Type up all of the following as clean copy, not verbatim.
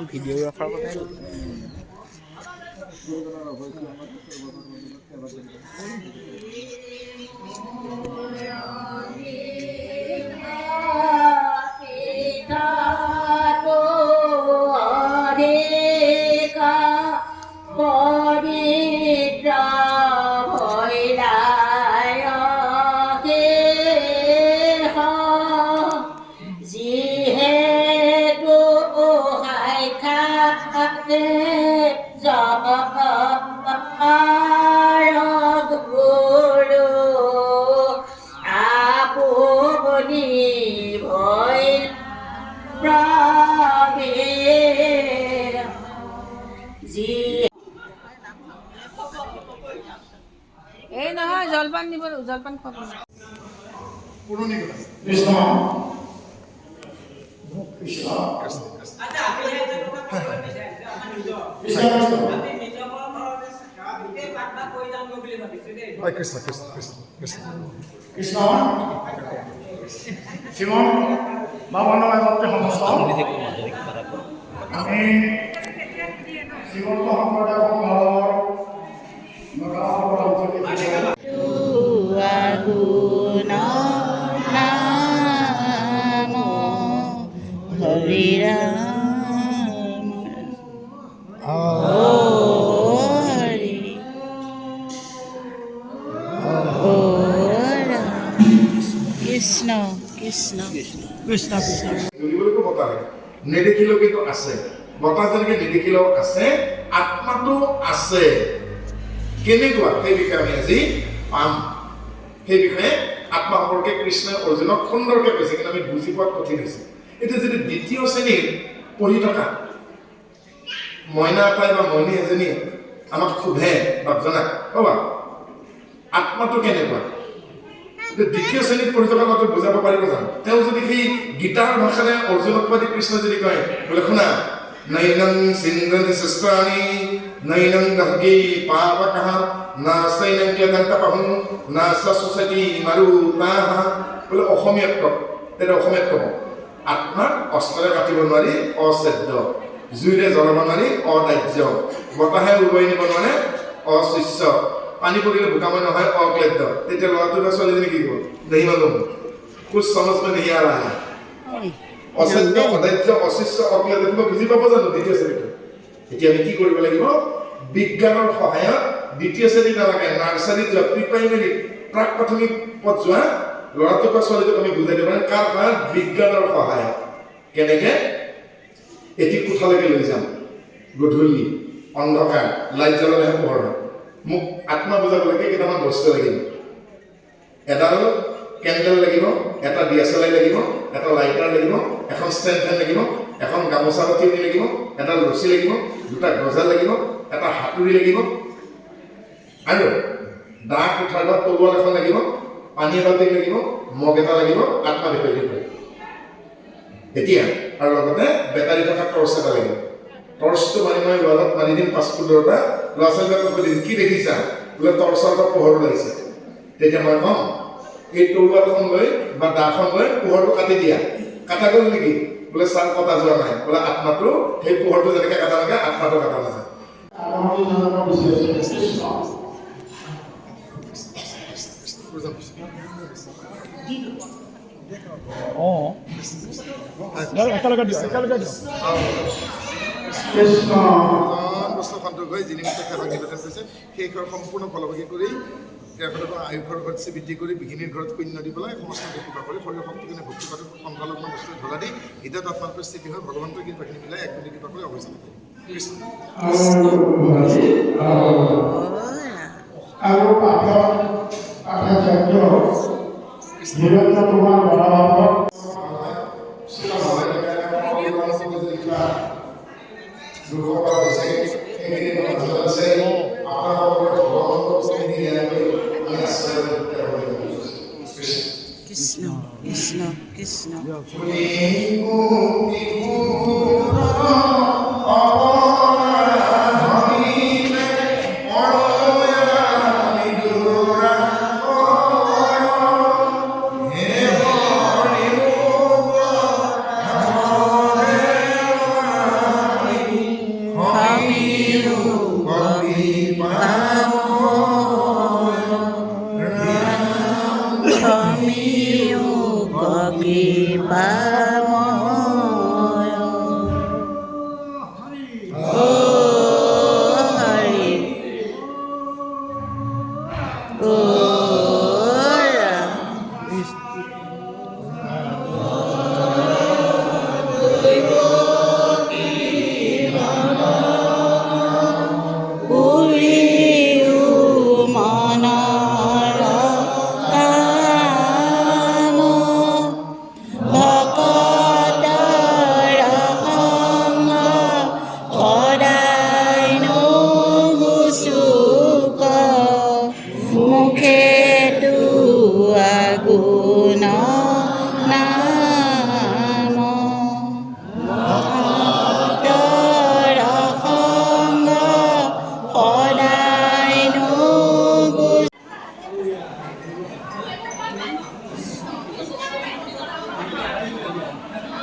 video ৰখাৰ কথা এই নহয় জলপান দিব জলপান খাব কৃষ্ণ শ্ৰীমন বামনময় ভক্তি সমস্ত আমি শ্ৰীমন্ত শংকৰদেৱ কৃষ্ণ কৃষ্ণ কৃষ্ণ কৃষ্ণ বুলিবলৈকো বতাহ লাগে নেদেখিলেও কিন্তু আছে বতাহ যেনেকৈ নেদেখিলেও আছে আত্মাটো আছে কেনেকুৱা সেই বিষয়ে আমি আজি পাম সেই বিষয়ে আত্মা সম্পৰ্কে কৃষ্ণই অৰ্জুনক সুন্দৰকৈ কৈছে কিন্তু আমি বুজি পোৱাত কঠিন হৈছে এতিয়া যদি দ্বিতীয় শ্ৰেণীত পঢ়ি থকা মইনা এটাই বা মইনী এজনীয়ে আমাক সোধে বাপজনাক অবা আত্মাটো কেনেকুৱা দ্বিতীয় শ্ৰেণীত পঢ়ি থকা কথাটো বুজাব পাৰিব জানো তেওঁ যদি সেই গীতাৰ ভাষাৰে অৰ্জুনক পাতি কৃষ্ণ যদি কয় বোলে শুনা নৈনং সিন্ধন্তি শস্ত্ৰাণি নৈনং দহ্গি পাৱকঃ নাসৈনং ক্লেদন্তপহং নাসসুসতি মাৰুতাঃ বোলে অসমীয়াত কওক তেতিয়া অসমীয়াত ক'ব আত্মাক অস্ত্ৰৰে কাটিব নোৱাৰি অছেদ্য জুইৰে জ্বলাব নোৱাৰি অদাহ্য বতাহে উৰুৱাই নিব নোৱাৰে অশিষ্য পানী পৰিলে বোকাময় নহয় অক্লেদ্য তেতিয়া ল'ৰাটো বা ছোৱালীজনী কি কৰিব নেহি মালুম কুছ সমজ মে নেহি আ ৰাহা অছেদ্য অদাহ্য অশিষ্য অক্লেদ্য তুমি বুজি পাব জানো দ্বিতীয় শ্ৰেণীটো এতিয়া আমি কি কৰিব লাগিব বিজ্ঞানৰ সহায়ত দ্বিতীয় শ্ৰেণী নালাগে নাৰ্চাৰীত যোৱা প্ৰি প্ৰাইমেৰী প্ৰাক প্ৰাথমিক পদ যোৱা ল'ৰাটোক বা ছোৱালীটোক আমি বুজাই দিব পাৰিম কাৰ সহায়ত বিজ্ঞানৰ সহায়ত কেনেকৈ এটি কোঠালৈকে লৈ যাম গধূলি অন্ধকাৰ লাইট জ্বলালেহে পোহৰ হয় মোক আত্মা বুজাবলৈকে কেইটামান বস্তু লাগিব এডাল কেণ্ডেল লাগিব এটা ডিএছএলআই লাগিব এটা লাইটাৰ লাগিব এখন ষ্টেণ্ড ফেন লাগিব এখন গামোচা বাতি লাগিব এডাল ৰছী লাগিব দুটা গজাল লাগিব এটা হাতুৰি লাগিব আৰু দা কোঠাৰ বা তৰোৱাল এখন লাগিব পানী এবাল্টি লাগিব মগ এটা লাগিব আত্মা দেখুৱাই দিব এতিয়া আৰু লগতে বেটাৰী থকা টৰ্চ এটা লাগিব টৰ্চটো মাৰি মই ৱালত মাৰি দিম 5 ফুটৰ পৰা ল'ৰা ছোৱালীবিলাকক সুধিম কি দেখিছা বোলে টৰ্চৰ পৰা পোহৰ ওলাইছে তেতিয়া মই ক'ম এই তৰোৱালখন লৈ বা দাখন লৈ পোহৰটো কাটি দিয়া কাটা গ'ল নেকি বোলে ছাৰ কটা যোৱা নাই বোলে আত্মাটো সেই পোহৰটো যেনেকৈ কাটা লাগে আত্মাটো কাটা নাযায় একেলগে দিওঁ বস্তু সন্তোষ হৈ যিনি সেৱাক নিবেদন কৰিছে সেই সেৱাৰ সম্পূৰ্ণ ফলভাগী কৰি তেখেতক আয়ুষৰ ঘৰত বৃদ্ধি কৰি বিঘিনীৰ ঘৰত পুণ্য দি পেলাই সমস্ত কৃপা কৰি শৰীৰ শক্তিখিনি ভক্তি পাতত সংখ্যালগ্ন বস্তু ধৰা দি হৃদয়ত আত্মাত্মক স্থিতি হৈ ভগৱন্তৰ কৃপাখিনি মিলাই এক মিনিট কৃপা কৰি অৱস্থান কৰে কৃষ্ণ কৃষ্ণ কৃষ্ণ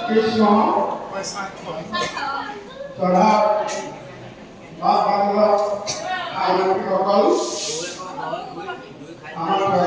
কৃষ্ণ তথা বা বাংলা আইনসকল আমাৰ